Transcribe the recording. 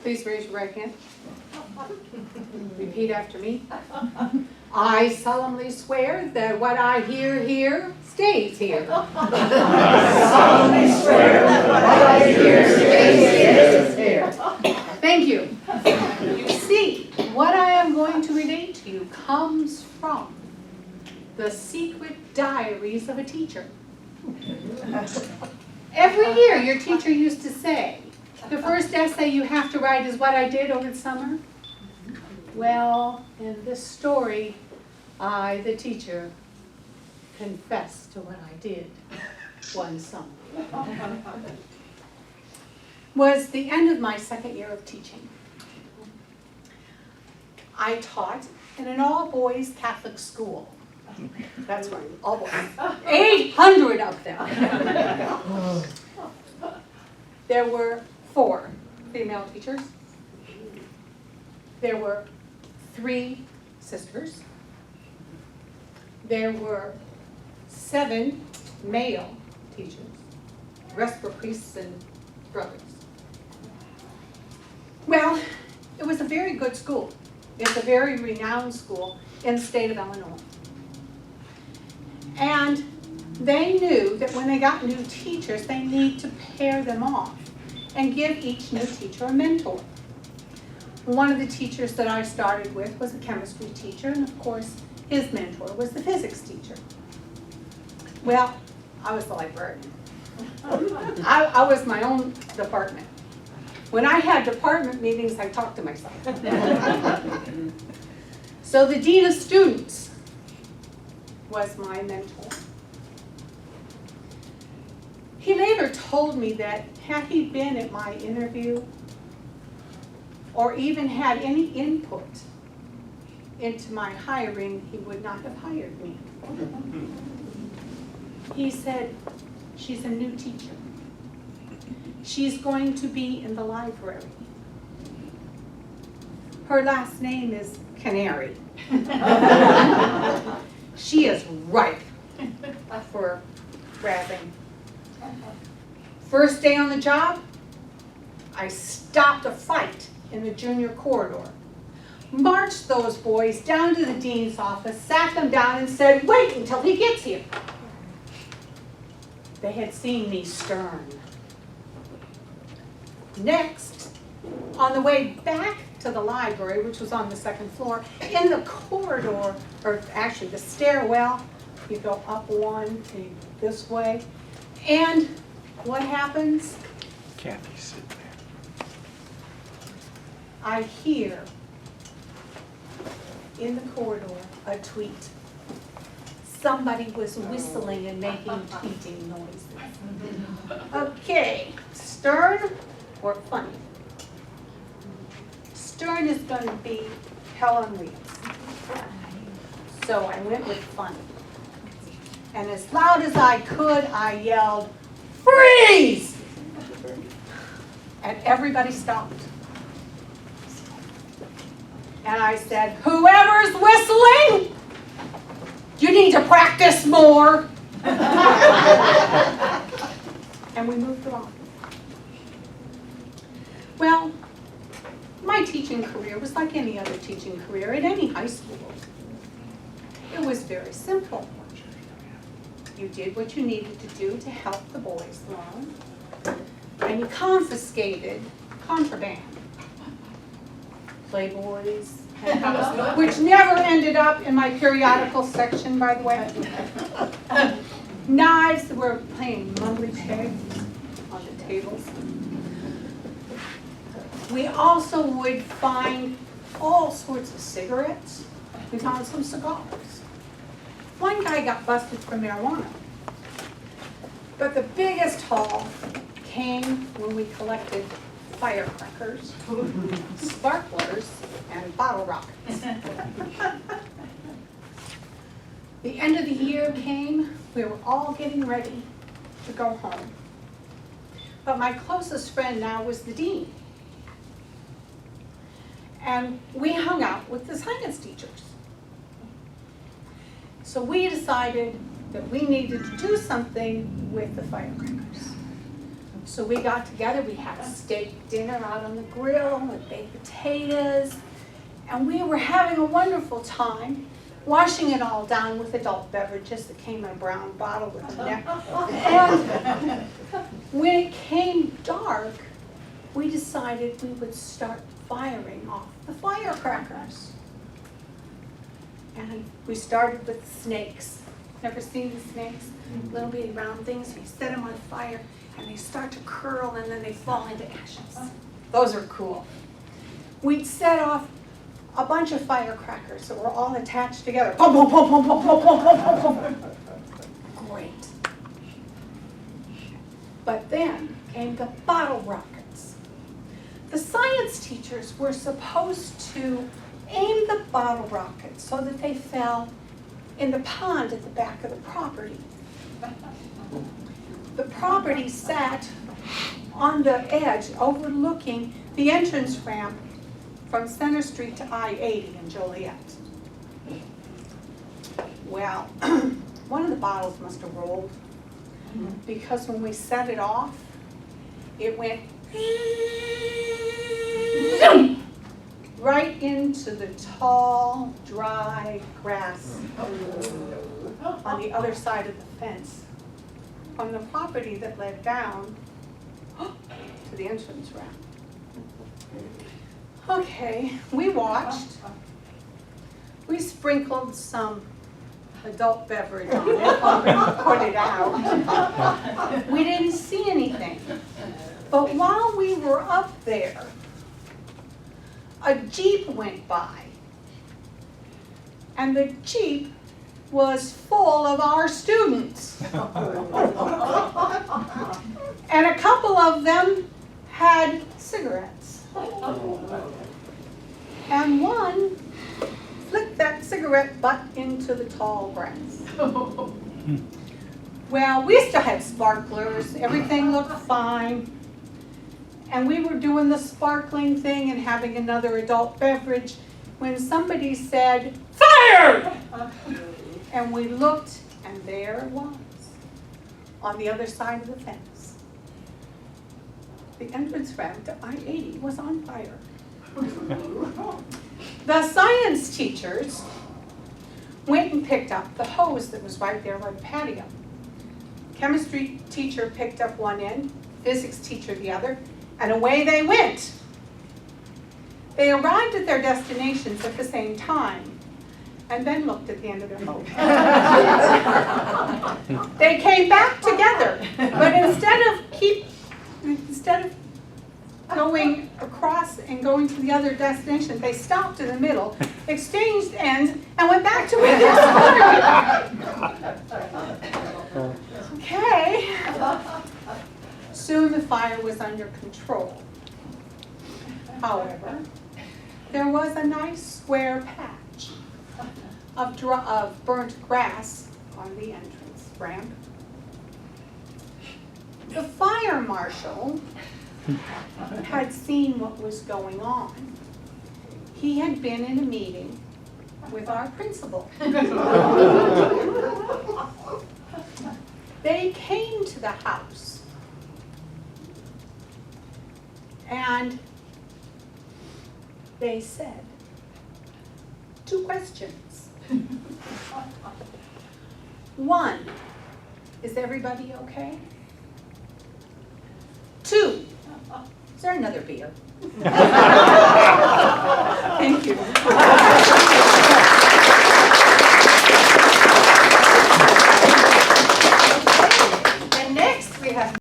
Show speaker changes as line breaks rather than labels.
Please raise your right hand. Repeat after me. I solemnly swear that what I hear here stays here.
I solemnly swear that what I hear stays here.
Thank you. You see, what I am going to relate to you comes from the secret diaries of a teacher. Every year, your teacher used to say, the first essay you have to write is what I did over the summer. Well, in this story, I, the teacher, confess to what I did one summer. Was the end of my second year of teaching. I taught in an all-boys Catholic school. That's right, all boys. 800 of them. There were 4 female teachers. There were 3 sisters. There were 7 male teachers. The rest were priests and brothers. Well, it was a very good school. It's a very renowned school in the state of Illinois. And they knew that when they got new teachers, they need to pair them off and give each new teacher a mentor. One of the teachers that I started with was a chemistry teacher, and of course, his mentor was the physics teacher. Well, I was the librarian. I was my own department. When I had department meetings, I talked to myself. So the dean of students was my mentor. He later told me that had he been at my interview or even had any input into my hiring, he would not have hired me. He said, she's a new teacher. She's going to be in the library. Her last name is Kniery. She is ripe for grabbing. First day on the job, I stopped a fight in the junior corridor, marched those boys down to the dean's office, sat them down and said, wait until he gets here. They had seen me stern. Next, on the way back to the library, which was on the second floor, in the corridor, or actually the stairwell, you go up one, and you go this way, and what happens?
Kathy, sit there.
I hear in the corridor a tweet. Somebody was whistling and making tweeting noises. Okay, stern or funny? Stern is going to be hell on wheels. So I went with funny. And as loud as I could, I yelled, freeze! And everybody stopped. And I said, whoever's whistling, you need to practice more. And we moved along. Well, my teaching career was like any other teaching career at any high school. It was very simple. You did what you needed to do to help the boys learn, and you confiscated contraband. Playboys, which never ended up in my periodical section, by the way. Knives that were playing mumbly pegs on the tables. We also would find all sorts of cigarettes. We found some cigars. One guy got busted for marijuana. But the biggest haul came when we collected firecrackers, sparklers, and bottle rockets. The end of the year came, we were all getting ready to go home. But my closest friend now was the dean. And we hung out with the science teachers. So we decided that we needed to do something with the firecrackers. So we got together, we had a steak dinner out on the grill with baked potatoes, and we were having a wonderful time, washing it all down with adult beverages that came in a brown bottle with a neck. And when it came dark, we decided we would start firing off the firecrackers. And we started with the snakes. Never seen the snakes? Little bitty round things. We set them on fire and they start to curl and then they fall into ashes. Those are cool. We'd set off a bunch of firecrackers that were all attached together. Pum, pum, pum, pum, pum, pum, pum, pum, pum, pum. Great. But then came the bottle rockets. The science teachers were supposed to aim the bottle rockets so that they fell in the pond at the back of the property. The property sat on the edge overlooking the entrance ramp from Center Street to I-80 in Joliet. Well, one of the bottles must have rolled because when we set it off, it went right into the tall, dry grass on the other side of the fence on the property that led down to the entrance ramp. Okay, we watched. We sprinkled some adult beverage on it and put it out. We didn't see anything. But while we were up there, a Jeep went by. And the Jeep was full of our students. And a couple of them had cigarettes. And one flicked that cigarette butt into the tall grass. Well, we still had sparklers. Everything looked fine. And we were doing the sparkling thing and having another adult beverage when somebody said, "Fire!" And we looked, and there it was, on the other side of the fence. The entrance ramp to I-80 was on fire. The science teachers went and picked up the hose that was right there by the patio. Chemistry teacher picked up one end, physics teacher the other, and away they went. They arrived at their destinations at the same time and then looked at the end of their hose. They came back together, but instead of going across and going to the other destination, they stopped in the middle, exchanged ends, and went back to where they started. Okay. Soon the fire was under control. However, there was a nice square patch of burnt grass on the entrance ramp. The fire marshal had seen what was going on. He had been in a meeting with our principal. They came to the house and they said 2 questions. 1, is everybody okay? 2, is there another beer?